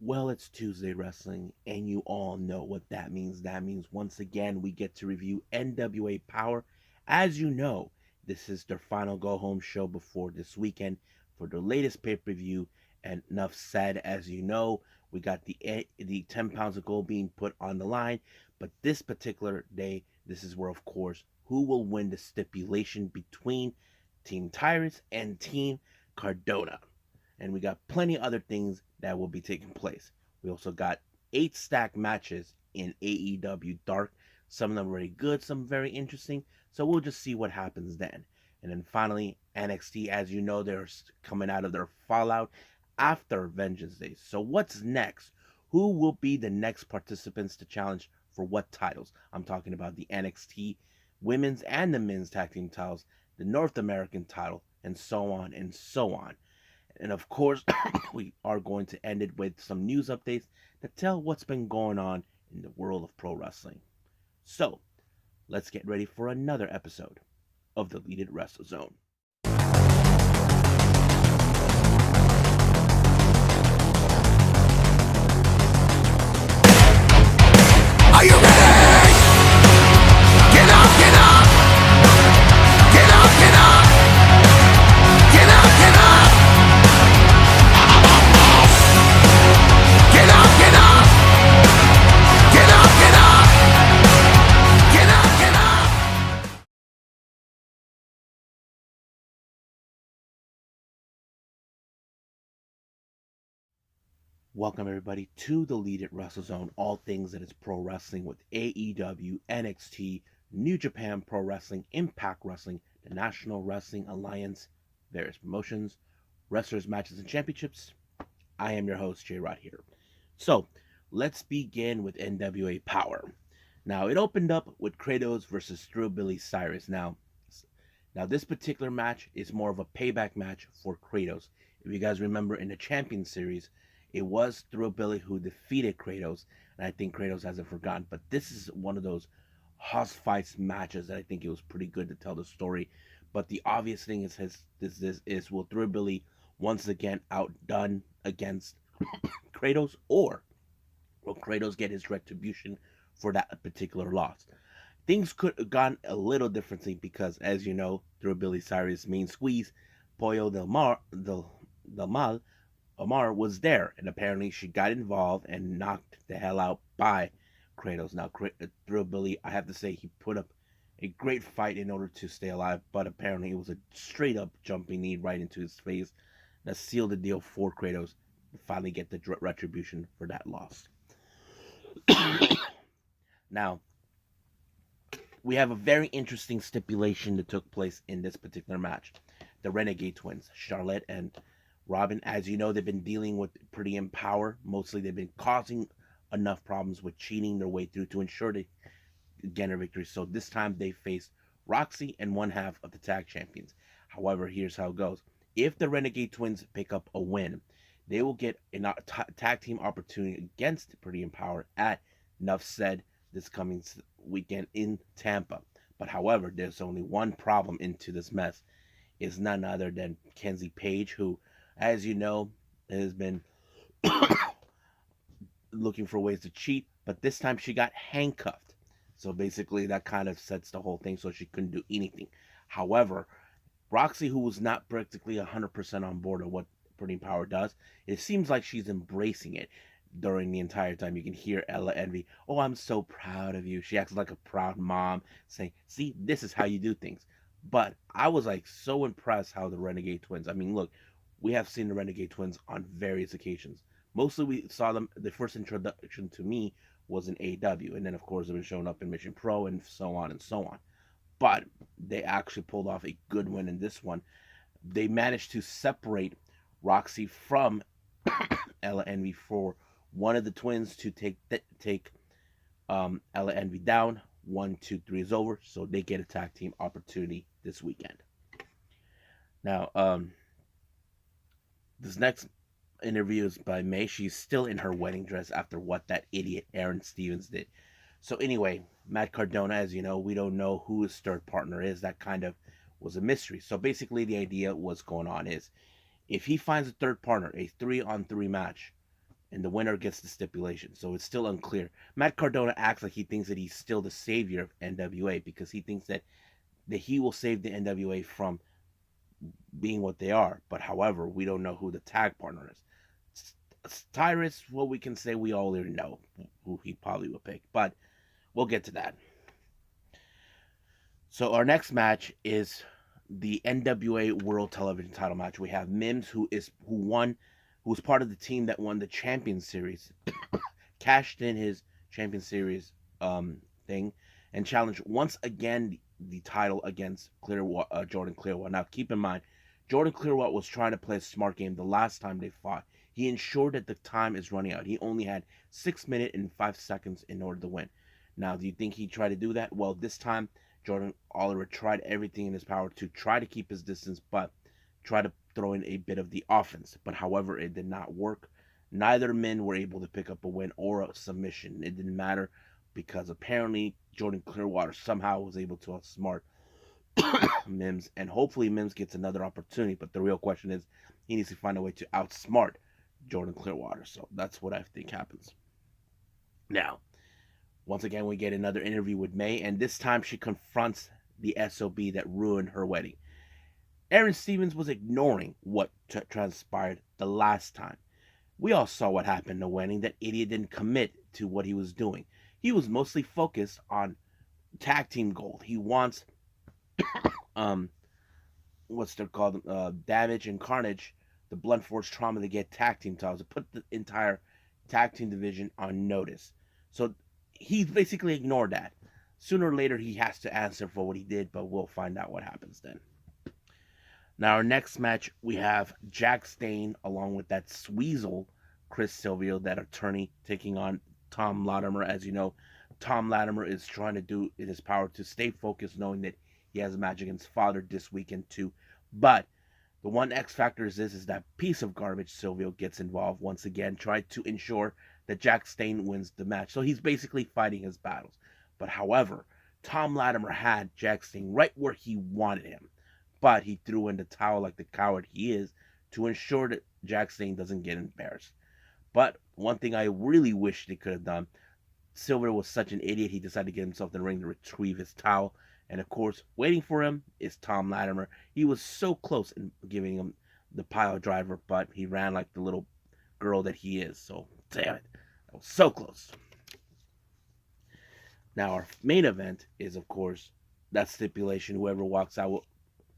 Well, it's Tuesday Wrestling, and you all know what that means. That means once again we get to review NWA Powerrr. As you know, this is their final go home show before this weekend for their latest pay per view. And Nuff Said, as you know, we got the 10 pounds of gold being put on the line. But this particular day, this is where, of course, who will win the stipulation between Team Tyrus and Team Cardona. And we got plenty of other things that will be taking place. We also got 8 stack matches in AEW Dark. Some of them very good, some very interesting. So we'll just see what happens then. And then finally, NXT, as you know, they're coming out of their fallout after Vengeance Day. So what's next? Who will be the next participants to challenge for what titles? I'm talking about the NXT women's and the men's tag team titles, the North American title, and so on and so on. And of course, we are going to end it with some news updates that tell what's been going on in the world of pro wrestling. So, let's get ready for another episode of the Deleted Wrestle Zone. Are you ready? Get up, get up! Get up, get up! Get up, get up! Get up, get up! Get up, get up! Get up, get up! Welcome everybody to the Deleted Wrestle Zone, all things that is pro wrestling with AEW, NXT, New Japan Pro Wrestling, Impact Wrestling, the National Wrestling Alliance, various promotions, wrestlers, matches, and championships. I am your host, J Rod here. So, let's begin with NWA Powerrr. Now, it opened up with Kratos versus Drew Billy Cyrus. Now, this particular match is more of a payback match for Kratos. If you guys remember in the Champion Series, it was Drew Billy who defeated Kratos, and I think Kratos hasn't forgotten. But this is one of those house fights matches that I think it was pretty good to tell the story. But the obvious thing is will Drew Billy once again outdone against Kratos, or will Kratos get his retribution for that particular loss? Things could have gone a little differently because, as you know, through Billy Cyrus' main squeeze, Pollo del Mal, Omar was there, and apparently she got involved and knocked the hell out by Kratos. Now, through Billy, I have to say, he put up a great fight in order to stay alive, but apparently it was a straight up jumping knee right into his face that sealed the deal for Kratos to finally get the retribution for that loss. Now, we have a very interesting stipulation that took place in this particular match. The Renegade Twins, Charlotte and Robin, as you know, they've been dealing with Pretty Powerrr. Mostly they've been causing enough problems with cheating their way through to ensure they get a victory. So this time they face Roxy and one half of the tag champions. However, here's how it goes. If the Renegade Twins pick up a win, they will get a tag team opportunity against Pretty Powerrr at Nuff Said this coming weekend in Tampa. But however, there's only one problem into this mess. Is none other than Kenzie Page, who, as you know, has been looking for ways to cheat, but this time she got handcuffed. So basically, that kind of sets the whole thing so she couldn't do anything. However, Roxy, who was not practically 100% on board of what Pretty Powerrr does, it seems like she's embracing it during the entire time. You can hear Ella Envy, oh, I'm so proud of you. She acts like a proud mom, saying, see, this is how you do things. But I was like so impressed how the Renegade Twins, I mean, look, we have seen the Renegade Twins on various occasions. Mostly we saw them, the first introduction to me was in AEW, and then of course they've been showing up in Mission Pro and so on and so on. But they actually pulled off a good win in this one. They managed to separate Roxy from Ella Envy for one of the twins to take Ella Envy down. 1, 2, 3 is over, so they get a tag team opportunity this weekend. Now, this next interview is by May. She's still in her wedding dress after what that idiot Aaron Stevens did. So anyway, Matt Cardona, as you know, we don't know who his third partner is. That kind of was a mystery. So basically the idea what's going on is if he finds a third partner, a 3-on-3 match, and the winner gets the stipulation. So it's still unclear. Matt Cardona acts like he thinks that he's still the savior of NWA because he thinks that he will save the NWA from being what they are. But however, we don't know who the tag partner is. Tyrus, well, we can say we already know who he probably would pick, but we'll get to that. So our next match is the NWA World Television Title match. We have Mims, who was part of the team that won the Champion Series, cashed in his Champion Series thing, and challenged once again the title against Jordan Clearwater. Now, keep in mind, Jordan Clearwater was trying to play a smart game the last time they fought. He ensured that the time is running out. He only had 6 minutes and 5 seconds in order to win. Now, do you think he tried to do that? Well, this time, Jordan Oliver tried everything in his power to try to keep his distance, but try to throw in a bit of the offense. But however, it did not work. Neither men were able to pick up a win or a submission. It didn't matter because apparently Jordan Clearwater somehow was able to outsmart Mims, and hopefully Mims gets another opportunity. But the real question is, he needs to find a way to outsmart Jordan Clearwater. So that's what I think happens. Now, once again, we get another interview with May, and this time she confronts the SOB that ruined her wedding. Aaron Stevens was ignoring what transpired the last time. We all saw what happened in the wedding. That idiot didn't commit to what he was doing. He was mostly focused on tag team gold. He wants, what's they're called, Damage and Carnage, the Blunt Force Trauma, to get tag team titles, to put the entire tag team division on notice. So he basically ignored that. Sooner or later, he has to answer for what he did, but we'll find out what happens then. Now, our next match, we have Jack Stain, along with that Sweezel, Chris Silvio, that attorney, taking on Tom Latimer. As you know, Tom Latimer is trying to do in his power to stay focused, knowing that he has a match against Father this weekend too. But the one X factor is that piece of garbage Silvio gets involved once again, tried to ensure that Jack Stain wins the match. So he's basically fighting his battles. But however, Tom Latimer had Jack Stain right where he wanted him. But he threw in the towel like the coward he is to ensure that Jack Stain doesn't get embarrassed. But one thing I really wish they could have done, Silver was such an idiot, he decided to get himself in the ring to retrieve his towel. And of course, waiting for him is Tom Latimer. He was so close in giving him the pile driver, but he ran like the little girl that he is. So, damn it. That was so close. Now, our main event is, of course, that stipulation. Whoever walks out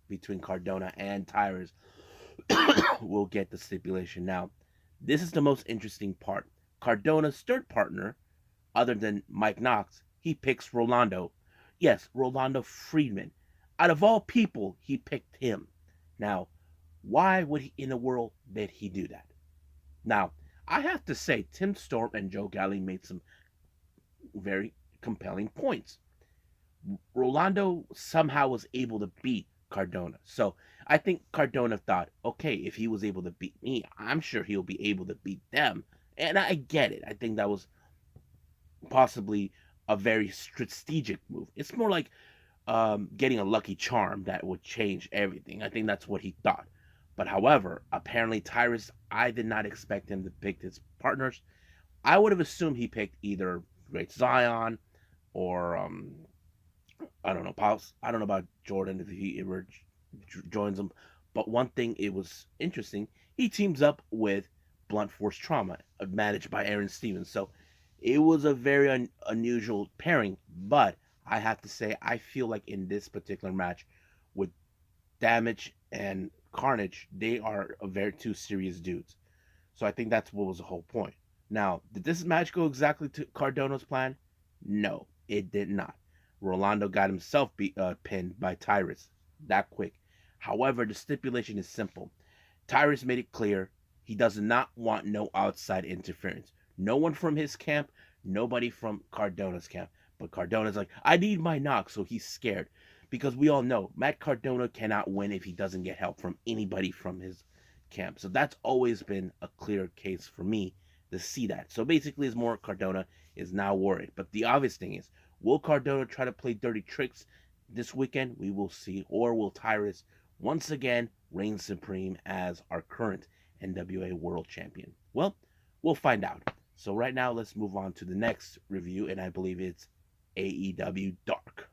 between Cardona and Tyrus will get the stipulation. Now, this is the most interesting part. Cardona's third partner, other than Mike Knox, he picks Rolando. Yes, Rolando Friedman. Out of all people, he picked him. Now, why would he in the world did he do that? Now, I have to say, Tim Storm and Joe Galli made some very compelling points. Rolando somehow was able to beat Cardona. So I think Cardona thought, okay, if he was able to beat me, I'm sure he'll be able to beat them. And I get it. I think that was possibly a very strategic move. It's more like getting a lucky charm that would change everything. I think that's what he thought. But however, apparently Tyrus, I did not expect him to pick his partners. I would have assumed he picked either Great Zion or I don't know, I don't know about Jordan if he ever joins them. But one thing, it was interesting. He teams up with Blunt Force Trauma, managed by Aaron Stevens. So it was a very unusual pairing. But I have to say, I feel like in this particular match with Damage and Carnage, they are a very two serious dudes. So I think that's what was the whole point. Now, did this match go exactly to Cardona's plan? No, it did not. Rolando got himself pinned by Tyrus that quick. However, the stipulation is simple. Tyrus made it clear he does not want no outside interference. No one from his camp, nobody from Cardona's camp. But Cardona's like, I need my knock, so he's scared. Because we all know Matt Cardona cannot win if he doesn't get help from anybody from his camp. So that's always been a clear case for me to see that. So basically, it's more Cardona is now worried. But the obvious thing is, will Cardona try to play dirty tricks this weekend? We will see. Or will Tyrus once again reign supreme as our current NWA World Champion? Well, We'll find out. So right now, let's move on to the next review, and I believe it's AEW Dark.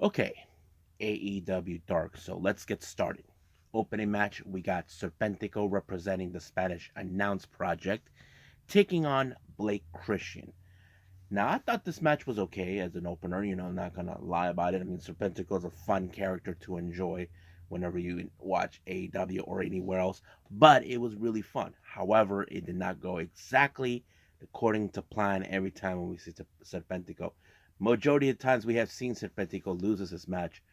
Okay, AEW Dark. So let's get started. Opening match, we got Serpentico representing the Spanish Announce Project, taking on Blake Christian. Now, I thought this match was okay as an opener. I'm not going to lie about it. I mean, Serpentico is a fun character to enjoy whenever you watch AEW or anywhere else, but it was really fun. However, it did not go exactly according to plan every time when we see Serpentico. Majority of times we have seen Serpentico loses his match,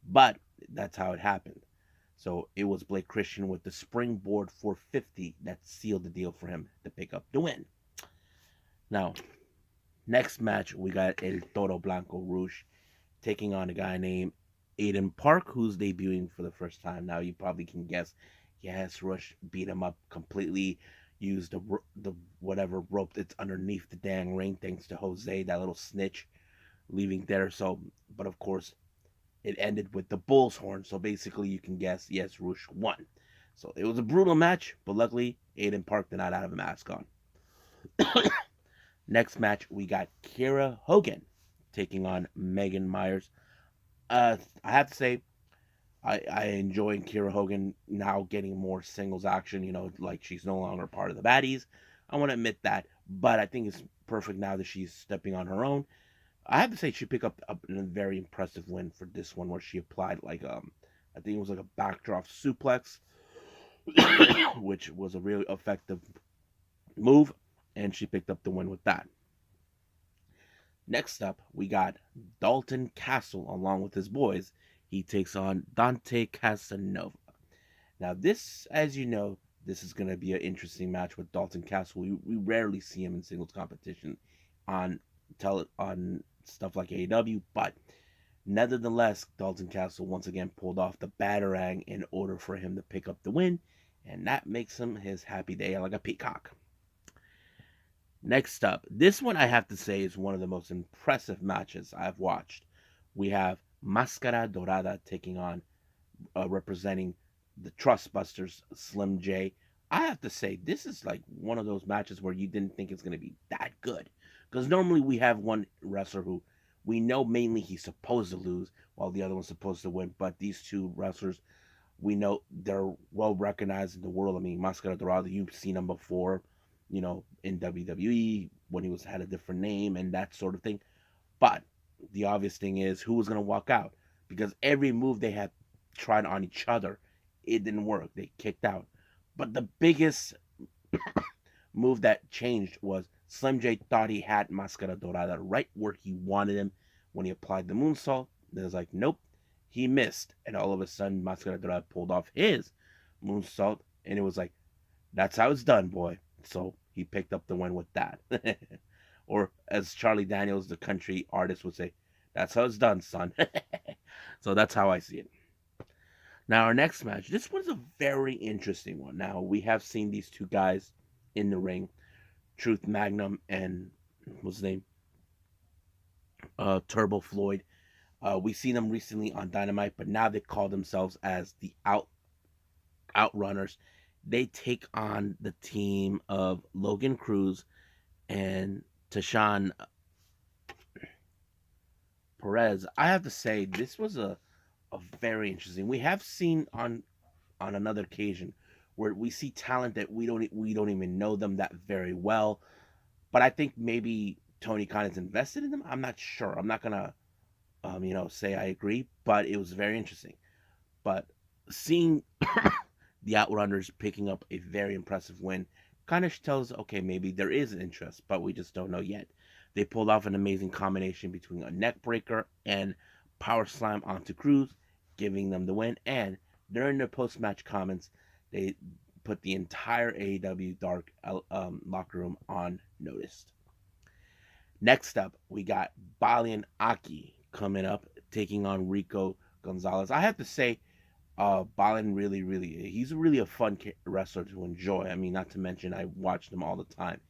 but that's how it happened. So it was Blake Christian with the springboard 450 that sealed the deal for him to pick up the win. Now, next match, we got El Toro Blanco Rouge taking on a guy named Aiden Park, who's debuting for the first time. Now, you probably can guess, yes, Rush beat him up completely, used the whatever rope that's underneath the dang ring, thanks to Jose, that little snitch, leaving there. So, but of course, it ended with the bull's horn. So basically, you can guess, yes, Rush won. So it was a brutal match, but luckily, Aiden Park did not have a mask on. Next match, we got Kiera Hogan taking on Megan Myers. I have to say, I enjoy Kiera Hogan now getting more singles action. Like she's no longer part of the baddies. I want to admit that, but I think it's perfect now that she's stepping on her own. I have to say she picked up a very impressive win for this one, where she applied like I think it was like a backdrop suplex, which was a really effective move, and she picked up the win with that. Next up, we got Dalton Castle along with his boys. He takes on Dante Casanova. Now, this, as you know, this is going to be an interesting match with Dalton Castle. We rarely see him in singles competition on on stuff like AEW, but nevertheless, Dalton Castle once again pulled off the batarang in order for him to pick up the win, and that makes him his happy day like a peacock. Next up, this one I have to say is one of the most impressive matches I've watched. We have Mascara Dorada taking on, representing the Trustbusters, Slim J. I have to say, this is like one of those matches where you didn't think it's going to be that good. Because normally we have one wrestler who we know mainly he's supposed to lose while the other one's supposed to win. But these two wrestlers, we know they're well recognized in the world. I mean, Mascara Dorada, you've seen him before, in WWE when he had a different name and that sort of thing. But the obvious thing is who was going to walk out, because every move they had tried on each other, it didn't work. They kicked out. But the biggest move that changed was Slim J thought he had Mascara Dorada right where he wanted him when he applied the moonsault. It was like, nope, he missed. And all of a sudden, Mascara Dorada pulled off his moonsault, and it was like, that's how it's done, boy. So he picked up the win with that. Or as Charlie Daniels, the country artist, would say, that's how it's done, son. So that's how I see it. Now, our next match, this one's a very interesting one. Now, we have seen these two guys in the ring, Truth Magnum and, what's his name? Turbo Floyd. We've seen them recently on Dynamite, but now they call themselves as the Outrunners. They take on the team of Logan Cruz and Tashan Perez. I have to say, this was a very interesting. We have seen on another occasion where we see talent that we don't even know them that very well. But I think maybe Tony Khan is invested in them. I'm not sure. I'm not gonna say I agree, but it was very interesting. But seeing the Outrunners picking up a very impressive win kind of tells, okay, maybe there is an interest, but we just don't know yet. They pulled off an amazing combination between a neck breaker and power slam onto Cruz, giving them the win. And during their post match comments, they put the entire AEW Dark locker room on notice. Next up, we got Balian Aki coming up, taking on Rico Gonzalez. I have to say, Balin he's really a fun wrestler to enjoy. I mean, not to mention I watched him all the time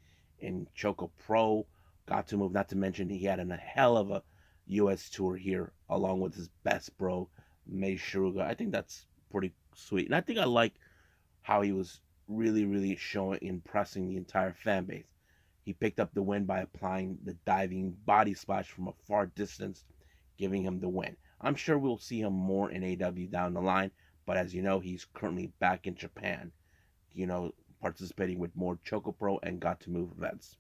in ChocoPro. Got to move. Not to mention he had a hell of a U.S. tour here, along with his best bro Mei Shiruga. I think that's pretty sweet. And I think I like how he was really, really showing, impressing the entire fan base. He picked up the win by applying the diving body splash from a far distance, giving him the win. I'm sure we'll see him more in AEW down the line, but as you know, he's currently back in Japan, participating with more ChocoPro and Got to Move events.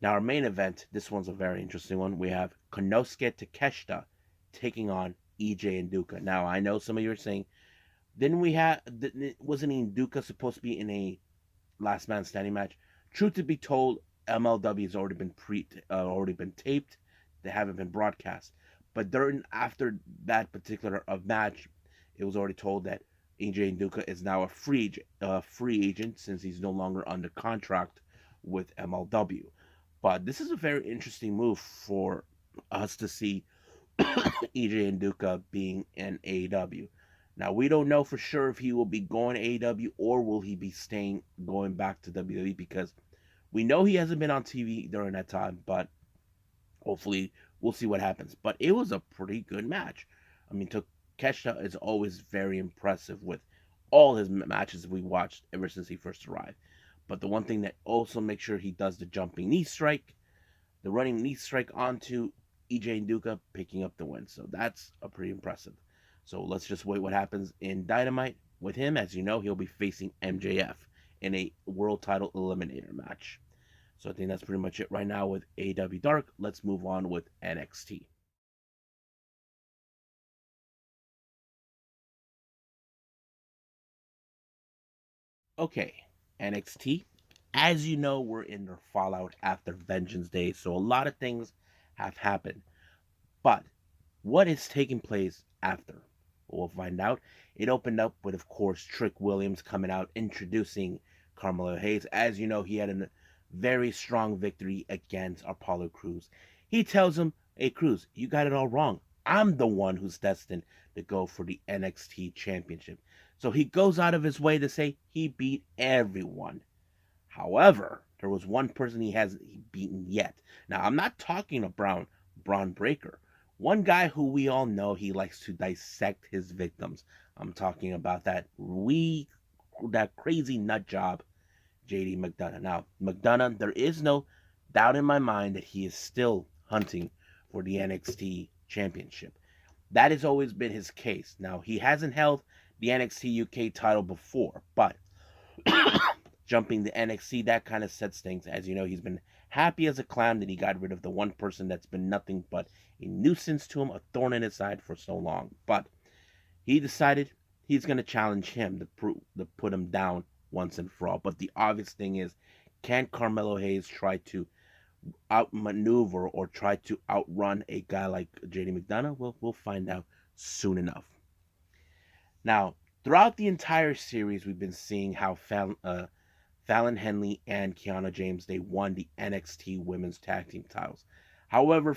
Now, our main event, this one's a very interesting one. We have Konosuke Takeshita taking on EJ Nduka. Now, I know some of you are saying, didn't we have, wasn't Nduka supposed to be in a last man standing match? Truth to be told, MLW has already been taped. They haven't been broadcast. But after that particular match, it was already told that EJ Nduka is now a free agent since he's no longer under contract with MLW. But this is a very interesting move for us to see EJ Nduka being in AEW. Now we don't know for sure if he will be going to AEW or will he be going back to WWE, because we know he hasn't been on TV during that time, but hopefully we'll see what happens. But it was a pretty good match. I mean, Takeshita is always very impressive with all his matches we watched ever since he first arrived. But the one thing that also makes sure he does the jumping knee strike, the running knee strike onto EJ Nduka, picking up the win. So that's a pretty impressive. So let's just wait what happens in Dynamite with him. As you know, he'll be facing MJF in a world title eliminator match. So I think that's pretty much it right now with AEW Dark. Let's move on with NXT. Okay, NXT. As you know, we're in their fallout after Vengeance Day, so a lot of things have happened. But what is taking place after? We'll find out. It opened up with, of course, Trick Williams coming out introducing Carmelo Hayes. As you know, he had a very strong victory against Apollo Crews. He tells him, "Hey, Crews, you got it all wrong. I'm the one who's destined to go for the NXT championship." So he goes out of his way to say he beat everyone. However, there was one person he hasn't beaten yet. Now, I'm not talking about Braun Breaker. One guy who we all know he likes to dissect his victims. I'm talking about that crazy nut job, JD McDonough. Now, McDonough, there is no doubt in my mind that he is still hunting for the NXT championship. That has always been his case. Now, he hasn't held the NXT UK title before, but jumping to NXT, that kind of sets things. As you know, he's been happy as a clown that he got rid of the one person that's been nothing but a nuisance to him, a thorn in his side for so long. But he decided he's going to challenge him to put him down once and for all. But the obvious thing is, can Carmelo Hayes try to outmaneuver or try to outrun a guy like JD McDonough? Well, we'll find out soon enough. Now, throughout the entire series, we've been seeing how Fallon Henley and Kiana James, they won the NXT Women's Tag Team titles. However,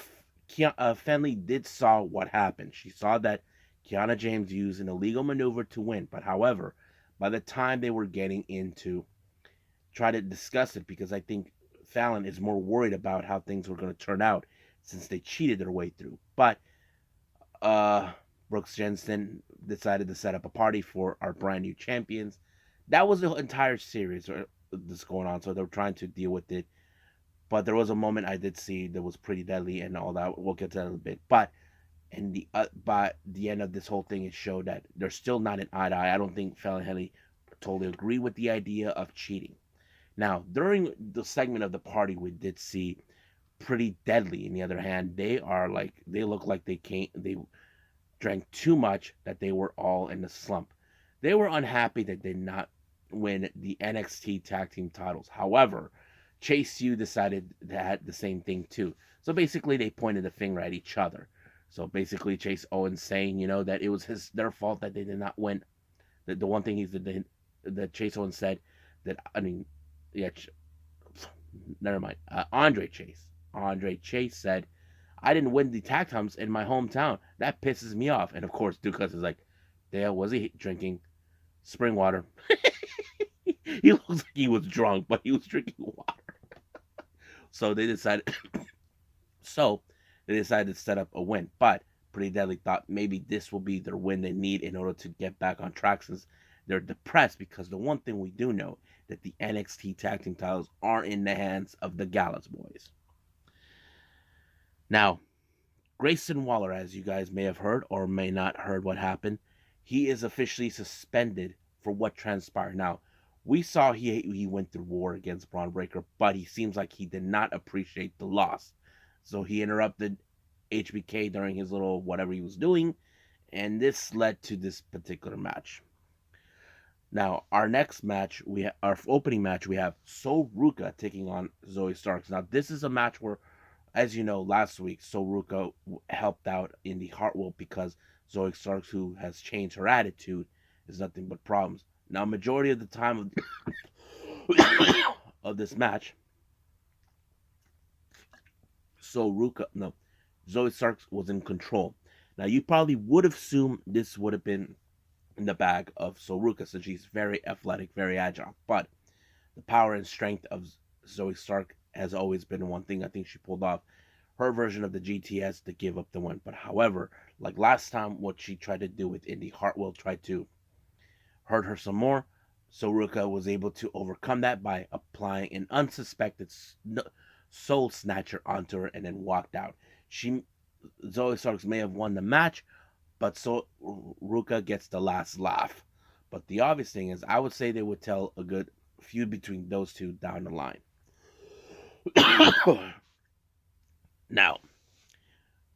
Fenley did saw what happened. She saw that Kiana James used an illegal maneuver to win. But however, by the time they were getting into try to discuss it, because I think Fallon is more worried about how things were going to turn out since they cheated their way through. But Brooks Jensen decided to set up a party for our brand new champions. That was the entire series that's going on, so they were trying to deal with it. But there was a moment I did see that was pretty deadly and all that. We'll get to that in a bit. But by the end of this whole thing, it showed that they're still not an eye to eye. I don't think Fallon Henley totally agree with the idea of cheating. Now, during the segment of the party, we did see Pretty Deadly. On the other hand, they look like they drank too much, that they were all in the slump. They were unhappy that they did not win the NXT Tag Team titles. However, Chase U decided that the same thing too. So basically, they pointed the finger at each other. So basically, Chase Owens saying, that it was their fault that they did not win. The one thing that Chase Owens said never mind. Andre Chase said, "I didn't win the tag teams in my hometown. That pisses me off." And of course, Dukas is like, "There was he drinking spring water?" He looks like he was drunk, but he was drinking water. So they decided. So they decided to set up a win. But Pretty Deadly thought maybe this will be their win they need in order to get back on track, since they're depressed, because the one thing we do know that the NXT tag team titles are in the hands of the Gallows Boys. Now, Grayson Waller, as you guys may have heard or may not heard what happened, he is officially suspended for what transpired. Now, we saw he went through war against Braun Breaker, but he seems like he did not appreciate the loss. So he interrupted HBK during his little whatever he was doing, and this led to this particular match. Now, our next match, our opening match, we have Sol Ruka taking on Zoe Starks. Now, this is a match where, as you know, last week Sol Ruka helped out in the Heartwheel because Zoe Starks, who has changed her attitude, is nothing but problems. Now, majority of the time of this match, Zoe Starks was in control. Now, you probably would assume this would have been in the bag of Sol Ruka, since she's very athletic, very agile. But the power and strength of Zoe Stark has always been one thing. I think she pulled off her version of the GTS to give up the win. But however, like last time, what she tried to do with Indy Hartwell tried to hurt her some more. Sol Ruka was able to overcome that by applying an unsuspected soul snatcher onto her and then walked out. Zoe Starks may have won the match, but Ruka gets the last laugh. But the obvious thing is, I would say they would tell a good feud between those two down the line. Now,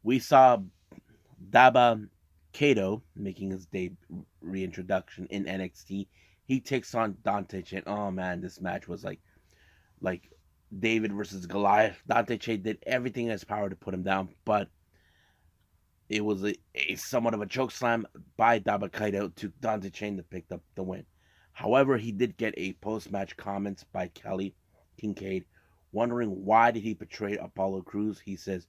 we saw Daba Kato making his reintroduction in NXT. He takes on Dante Chen. Oh man, this match was like David versus Goliath. Dante Chen did everything in his power to put him down, but it was a somewhat of a choke slam by Daba Kato to Dante Chen to pick up the win. However, he did get a post-match comments by Kelly Kincaid wondering why did he betray Apollo Crews. He says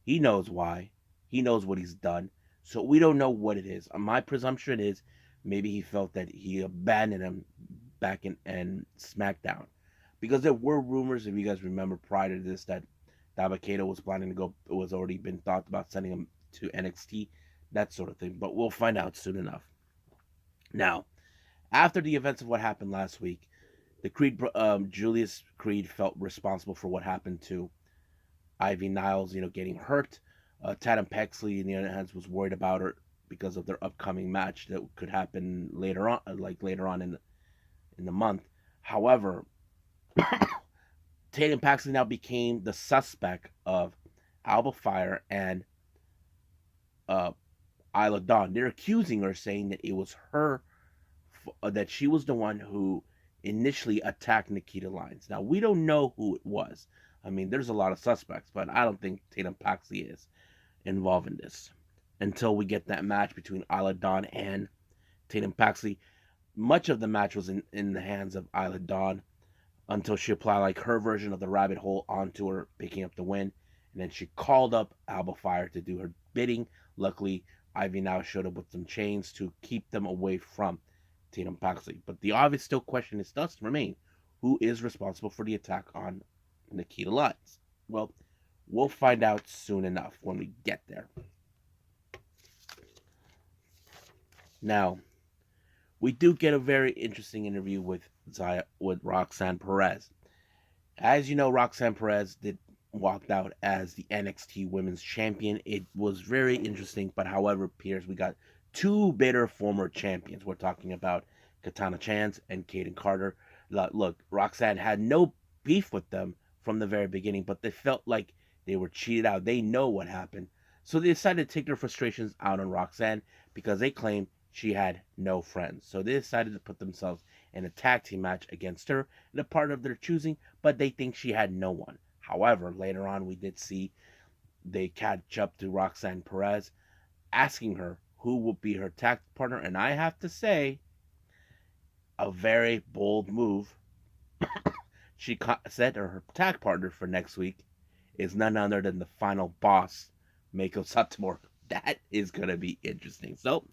he knows why. He knows what he's done. So we don't know what it is. My presumption is maybe he felt that he abandoned him back in SmackDown. Because there were rumors, if you guys remember prior to this, that Daba Kato was planning to go, it was already been thought about sending him to NXT, that sort of thing. But we'll find out soon enough. Now, after the events of what happened last week, the Creed, Julius Creed felt responsible for what happened to Ivy Niles, getting hurt. Tatum Paxley, in the other hand, was worried about her because of their upcoming match that could happen later on, in the month. However, Tatum Paxley now became the suspect of Alba Fire and Isla Dawn. They're accusing her, saying that it was her, that she was the one who initially attacked Nikita Lyons. Now, we don't know who it was. I mean, there's a lot of suspects, but I don't think Tatum Paxley is involved in this until we get that match between Isla Dawn and Tatum Paxley. Much of the match was in the hands of Isla Dawn until she applied her version of the rabbit hole onto her, picking up the win. And then she called up Alba Fire to do her bidding. Luckily, Ivy now showed up with some chains to keep them away from Tatum Paxley. But the obvious still question is does remain: who is responsible for the attack on Nikita Lyons? Well, we'll find out soon enough when we get there. Now, we do get a very interesting interview with Roxanne Perez. As you know, Roxanne Perez walked out as the NXT Women's Champion. It was very interesting, but however, Piers, we got two bitter former champions. We're talking about Katana Chance and Kaden Carter. Look, Roxanne had no beef with them from the very beginning, but they felt like they were cheated out. They know what happened. So they decided to take their frustrations out on Roxanne because they claimed she had no friends. So they decided to put themselves in a tag team match against her in a part of their choosing, but they think she had no one. However, later on we did see they catch up to Roxanne Perez, asking her who will be her tag partner, and I have to say, a very bold move. She said her tag partner for next week is none other than the final boss, Mako Satomura. That is going to be interesting. So,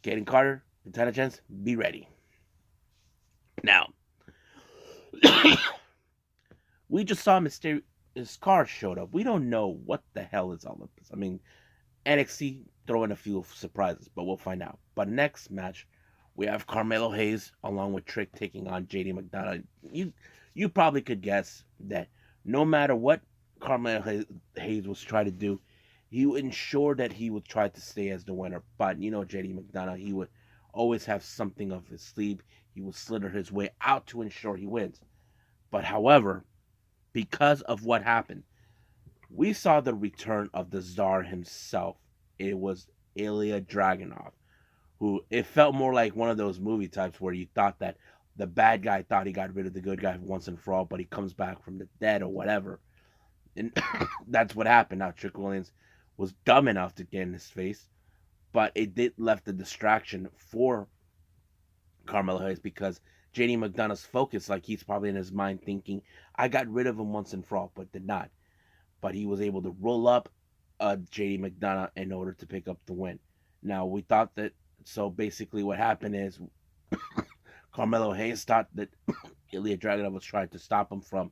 Kaden Carter, Katana Chance, be ready. Now, we just saw Mysterious car showed up. We don't know what the hell is all of this. I mean, NXT throw in a few surprises, but we'll find out. But next match, we have Carmelo Hayes along with Trick taking on JD McDonough. You probably could guess that no matter what Carmelo Hayes was trying to do, he would ensure that he would try to stay as the winner. But JD McDonough, he would always have something up his sleeve. He would slither his way out to ensure he wins. But however, because of what happened, we saw the return of the czar himself. It was Ilya Dragunov, who it felt more like one of those movie types where you thought that the bad guy thought he got rid of the good guy once and for all, but he comes back from the dead or whatever. And that's what happened. Now, Trick Williams was dumb enough to get in his face, but it did left a distraction for Carmelo Hayes because JD McDonough's focus, like he's probably in his mind thinking, I got rid of him once and for all, but did not. But he was able to roll up JD McDonough in order to pick up the win. Now, we thought that, so basically what happened is Carmelo Hayes thought that Ilya Dragunov was trying to stop him from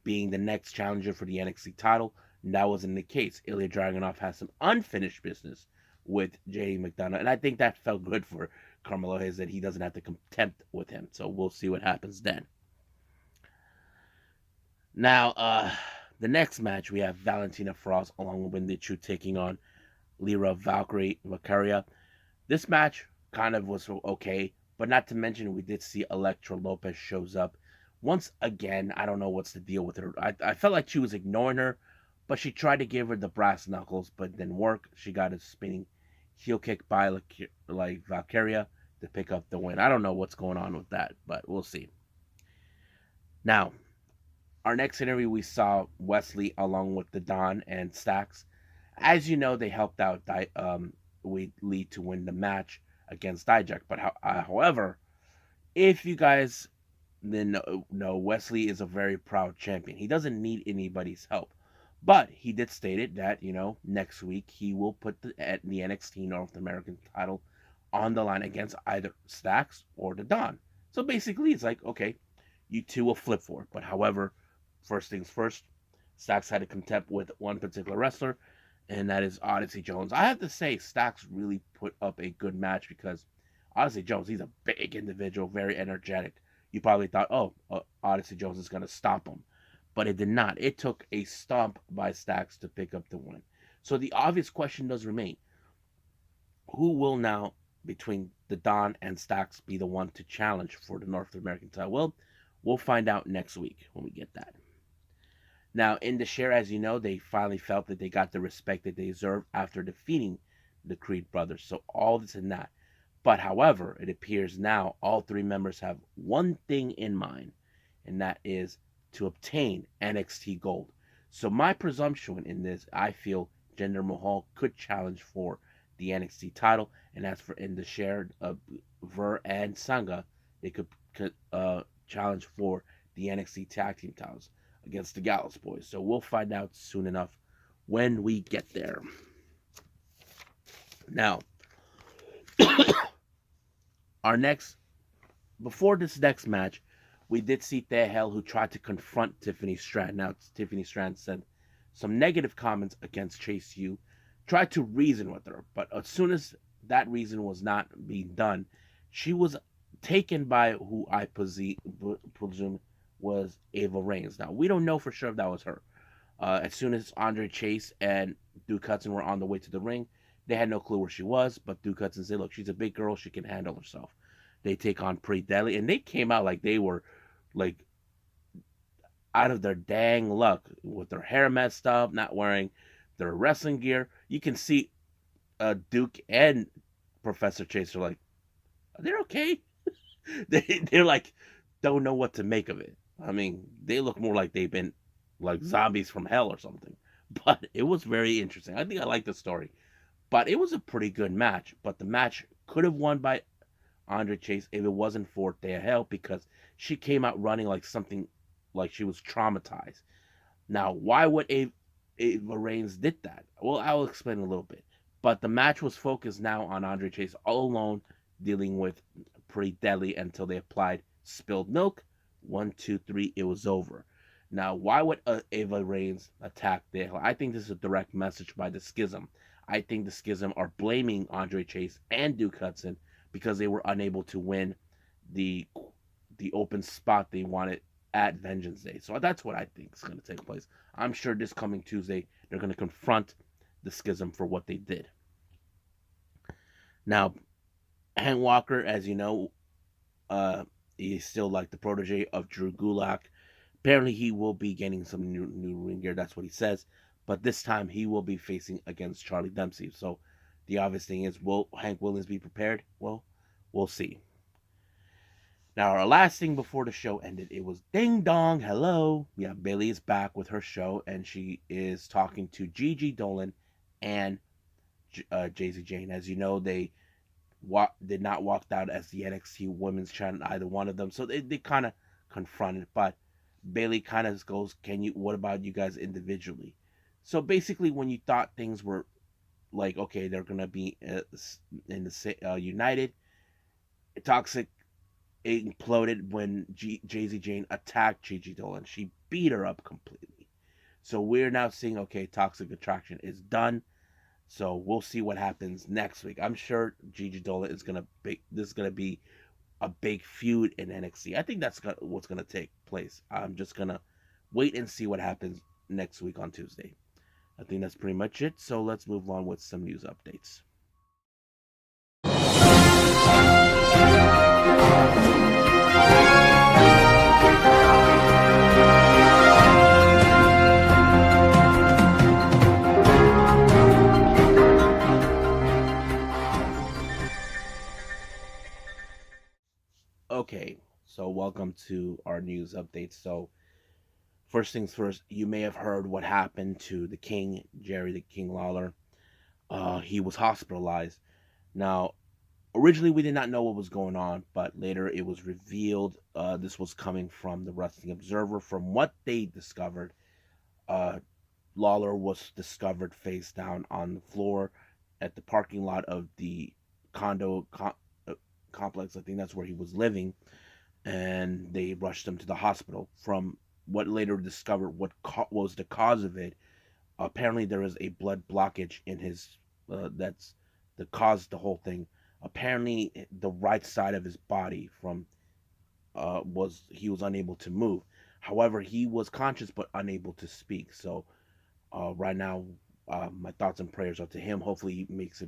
being the next challenger for the NXT title. And that wasn't the case. Ilya Dragunov has some unfinished business with JD McDonough, and I think that felt good for Carmelo Hayes that he doesn't have to contend with him. So we'll see what happens then. Now, the next match we have Valentina Frost along with Wendy Chu taking on Lyra Valkyria. This match kind of was okay, but not to mention we did see Elektra Lopez shows up. Once again, I don't know what's the deal with her. I felt like she was ignoring her, but she tried to give her the brass knuckles, but it didn't work. She got a spinning heel kick by like Valkyria to pick up the win. I don't know what's going on with that, but we'll see. Now, our next interview, we saw Wesley along with the Don and Stacks. As you know, they helped out Lee to win the match against Dijak. But however, if you guys then know, Wesley is a very proud champion. He doesn't need anybody's help. But he did state it that, next week he will put the NXT North American title on the line against either Stacks or the Don. So basically, it's like, okay, you two will flip for it. But however, first things first, Stacks had a contempt with one particular wrestler, and that is Odyssey Jones. I have to say, Stacks really put up a good match because Odyssey Jones, he's a big individual, very energetic. You probably thought, Odyssey Jones is going to stop him. But it did not. It took a stomp by Stacks to pick up the win. So the obvious question does remain. Who will now, between the Don and Stacks, be the one to challenge for the North American title? Well, we'll find out next week when we get that. Now, in the share, as you know, they finally felt that they got the respect that they deserve after defeating the Creed brothers. So all this and that. But however, it appears now all three members have one thing in mind, and that is to obtain NXT Gold. So my presumption in this, I feel Jinder Mahal could challenge for the NXT title, and as for in the shared Ver and Sangha, they could challenge for the NXT Tag Team titles against the Gallows Boys. So we'll find out soon enough when we get there. Now, before this next match, we did see Thea Hale, who tried to confront Tiffany Stratton. Now, Tiffany Stratton said some negative comments against Chase U, tried to reason with her, but as soon as that reason was not being done, she was taken by who I presume was Ava Reigns. Now, we don't know for sure if that was her. As soon as Andre Chase and Duke Hudson were on the way to the ring, they had no clue where she was, but Duke Hudson said, look, she's a big girl, she can handle herself. They take on Pretty Deadly, and they came out like they were like out of their dang luck with their hair messed up, not wearing their wrestling gear. You can see Duke and Professor Chase are like, are they okay? They're like, don't know what to make of it. I mean, they look more like they've been like zombies from hell or something. But it was very interesting. I think I like the story. But it was a pretty good match. But the match could have won by Andre Chase if it wasn't for Thea Hale, because she came out running like something like she was traumatized. Now, why would Ava Reigns did that? Well, I'll explain a little bit. But the match was focused now on Andre Chase all alone, dealing with Pretty Deadly until they applied spilled milk. 1, 2, 3, it was over. Now, why would Ava Reigns attack Thea Hale? I think this is a direct message by the Schism. I think the Schism are blaming Andre Chase and Duke Hudson because they were unable to win the open spot they wanted at Vengeance Day. So that's what I think is going to take place. I'm sure this coming Tuesday they're going to confront the Schism for what they did. Now, Hank Walker, as you know, he's still like the protege of Drew Gulak. Apparently, he will be getting some new ring gear. That's what he says. But this time, he will be facing against Charlie Dempsey. So the obvious thing is, will Hank Williams be prepared? Well, we'll see. Now, our last thing before the show ended, it was Ding Dong, hello. Yeah, Bailey is back with her show, and she is talking to Gigi Dolan and Jay-Z Jane. As you know, they did not walk out as the NXT Women's Champion, either one of them. So they kind of confronted, but Bailey kind of goes, what about you guys individually? So basically, when you thought things were like, okay, they're going to be in the United, Toxic imploded when Jay-Z Jane attacked Gigi Dolan. She beat her up completely. So we're now seeing, okay, Toxic Attraction is done. So we'll see what happens next week. I'm sure Gigi Dolan is this is gonna be a big feud in NXT. I think that's what's gonna take place. I'm just gonna wait and see what happens next week on Tuesday. I think that's pretty much it. So let's move on with some news updates. Okay, so welcome to our news updates. So first things first, you may have heard what happened to the King, Jerry the King Lawler. He was hospitalized. Now, originally we did not know what was going on, but later it was revealed. This was coming from the Wrestling Observer. From what they discovered, Lawler was discovered face down on the floor at the parking lot of the condo complex. I think that's where he was living, and they rushed him to the hospital. From what later discovered what was the cause of it, apparently there is a blood blockage in his that's that caused the whole thing. Apparently the right side of his body from he was unable to move. However, he was conscious but unable to speak. So right now, my thoughts and prayers are to him. Hopefully he makes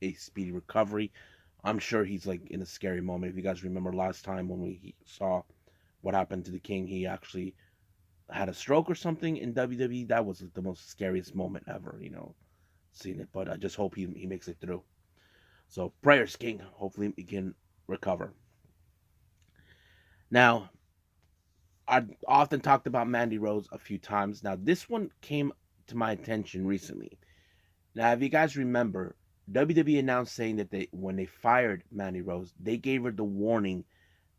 a speedy recovery. I'm sure he's like in a scary moment. If you guys remember last time when we saw what happened to the King, he actually had a stroke or something in WWE. That was the most scariest moment ever, seeing it. But I just hope he makes it through. So prayers, King. Hopefully he can recover. Now, I often talked about Mandy Rose a few times. Now, this one came to my attention recently. Now, if you guys remember, WWE announced saying that when they fired Mandy Rose, they gave her the warning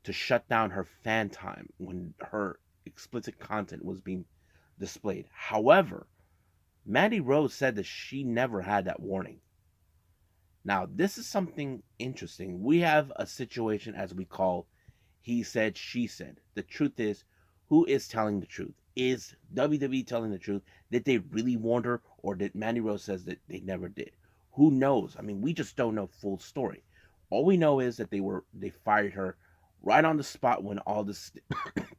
to shut down her fan time when her explicit content was being displayed. However, Mandy Rose said that she never had that warning. Now, this is something interesting. We have a situation as we call he said, she said. The truth is, who is telling the truth? Is WWE telling the truth? Did they really warn her, or did Mandy Rose says that they never did? Who knows? I mean, we just don't know full story. All we know is that they fired her right on the spot when all this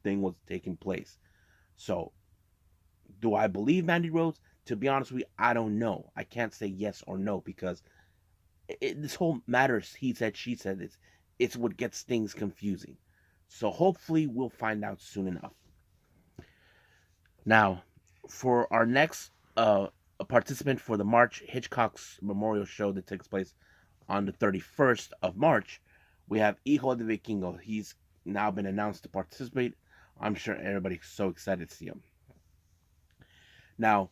thing was taking place. So, do I believe Mandy Rose? To be honest with you, I don't know. I can't say yes or no because this whole matter, he said, she said, it's what gets things confusing. So hopefully we'll find out soon enough. Now, for our next a participant for the March Hitchcock's Memorial Show that takes place on the 31st of March, we have Hijo de Vikingo. He's now been announced to participate. I'm sure everybody's so excited to see him. Now,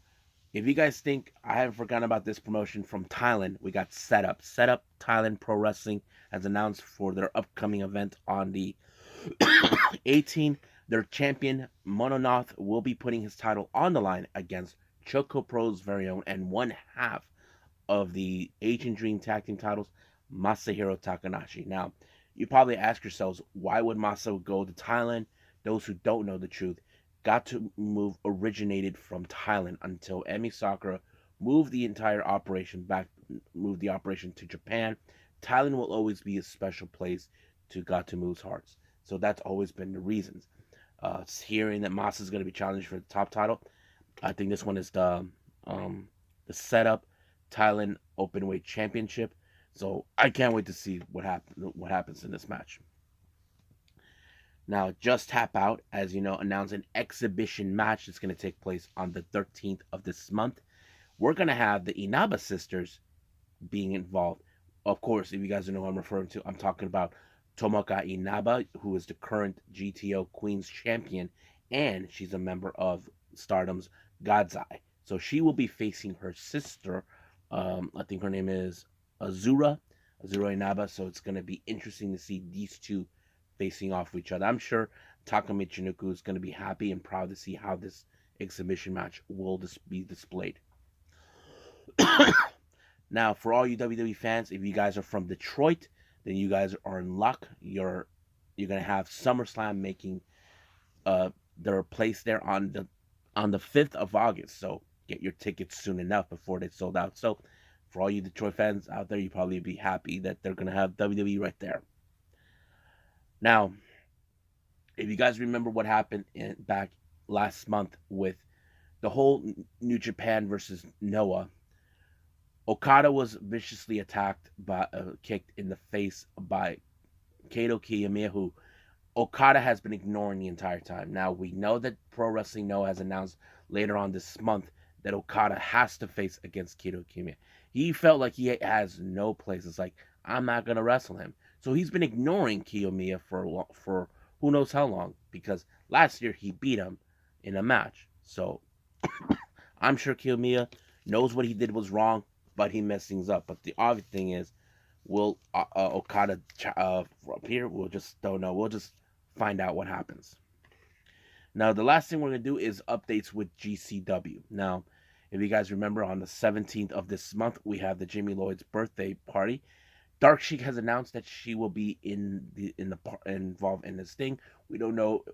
if you guys think I haven't forgotten about this promotion from Thailand, we got Set Up. Set Up Thailand Pro Wrestling has announced for their upcoming event on the 18th. Their champion, Mononoth, will be putting his title on the line against ChocoPro's very own and one half of the Asian Dream Tag Team titles, Masahiro Takanashi. Now, you probably ask yourselves, why would Masa go to Thailand? Those who don't know the truth, Got to Move originated from Thailand until Emi Sakura moved the entire operation back moved the operation to Japan. Thailand will always be a special place to Gatomu's hearts. So that's always been the reasons. Hearing that Masa is going to be challenged for the top title, I think this one is the setup Thailand Openweight Championship. So I can't wait to see what happens in this match. Now, Just Tap Out, as you know, announced an exhibition match that's going to take place on the 13th of this month. We're going to have the Inaba sisters being involved. Of course, if you guys don't know who I'm referring to, I'm talking about Tomoka Inaba, who is the current GTO Queens champion, and she's a member of Stardom's God's Eye. So she will be facing her sister. I think her name is Azura Inaba. So it's going to be interesting to see these two facing off each other. I'm sure Taka Michinoku is going to be happy and proud to see how this exhibition match will be displayed. Now, for all you WWE fans, if you guys are from Detroit, then you guys are in luck. You're gonna have SummerSlam making their place there on the 5th of August. So get your tickets soon enough before they sold out. So for all you Detroit fans out there, you probably be happy that they're gonna have WWE right there. Now, if you guys remember what happened back last month with the whole New Japan versus Noah, Okada was viciously attacked kicked in the face by Kato Kiyomiya, who Okada has been ignoring the entire time. Now, we know that Pro Wrestling Noah has announced later on this month that Okada has to face against Kato Kiyomiya. He felt like he has no place. It's like, I'm not going to wrestle him. So he's been ignoring Kiyomiya for who knows how long, because last year he beat him in a match. So I'm sure Kiyomiya knows what he did was wrong, but he messed things up. But the obvious thing is, will Okada appear? We'll just don't know. We'll just find out what happens. Now, the last thing we're going to do is updates with GCW. Now, if you guys remember, on the 17th of this month, we have the Jimmy Lloyd's birthday party. Dark Sheik has announced that she will be involved in this thing. We don't know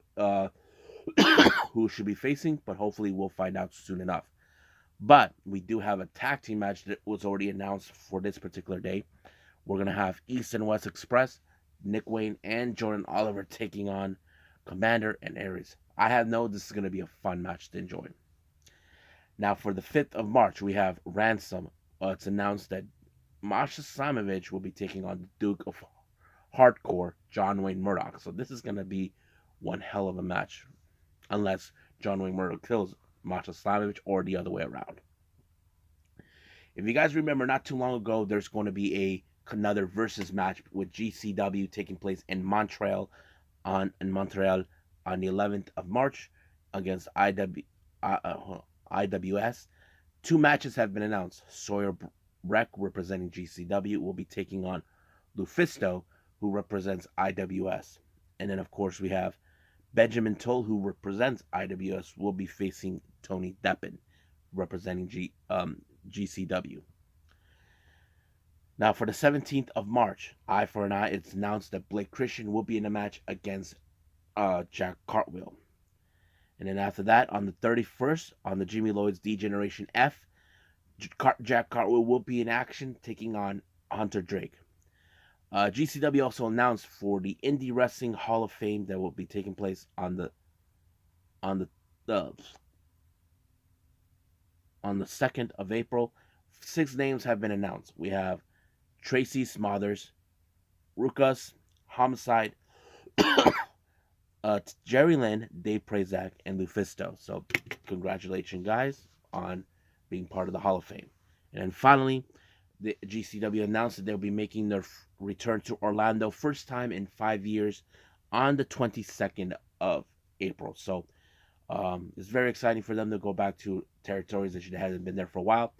who she'll be facing, but hopefully we'll find out soon enough. But we do have a tag team match that was already announced for this particular day. We're going to have East and West Express, Nick Wayne, and Jordan Oliver taking on Commander and Aries. I have known this is going to be a fun match to enjoy. Now, for the 5th of March, we have Ransom. It's announced that Masha Slamovich will be taking on the Duke of Hardcore, John Wayne Murdoch. So this is going to be one hell of a match, unless John Wayne Murdoch kills Masha Slamovich or the other way around. If you guys remember, not too long ago, there's going to be another versus match with GCW taking place in Montreal on the 11th of March against IWS. Two matches have been announced. Sawyer Breck, representing GCW, will be taking on Lufisto, who represents IWS. And then, of course, we have Benjamin Toll, who represents IWS, will be facing Tony Deppen, representing GCW. Now, for the 17th of March, Eye for an Eye, it's announced that Blake Christian will be in a match against Jack Cartwheel. And then after that, on the 31st, on the Jimmy Lloyd's D-Generation F, Jack Cartwheel will be in action, taking on Hunter Drake. GCW also announced for the Indie Wrestling Hall of Fame that will be taking place on the 2nd of April. 6 names have been announced. We have Tracy Smothers, Ruckus, Homicide, Jerry Lynn, Dave Prazak, and Lufisto. So congratulations, guys, on being part of the Hall of Fame. And then finally, the GCW announced that they'll be making their return to Orlando, first time in 5 years, on the 22nd of April. So it's very exciting for them to go back to territories that hadn't been there for a while.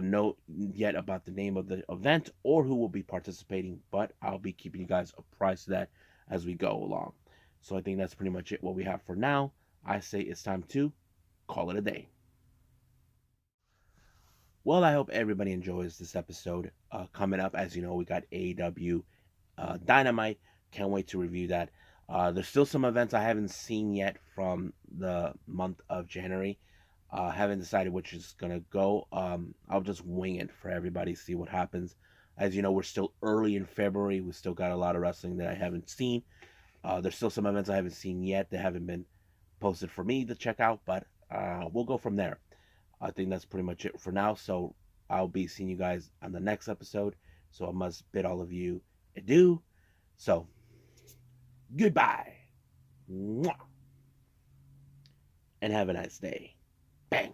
No yet about the name of the event or who will be participating, but I'll be keeping you guys apprised of that as we go along. So I think that's pretty much it what we have for now. I say it's time to call it a day. Well, I hope everybody enjoys this episode. Coming up, as you know, we got AEW Dynamite. Can't wait to review that. There's still some events I haven't seen yet from the month of January. Haven't decided which is gonna go. I'll just wing it for everybody, see what happens. As you know, we're still early in February. We still got a lot of wrestling that I haven't seen. There's still some events I haven't seen yet that haven't been posted for me to check out, but we'll go from there. I think that's pretty much it for now. So I'll be seeing you guys on the next episode. So I must bid all of you adieu. So goodbye. Mwah. And have a nice day. Bang.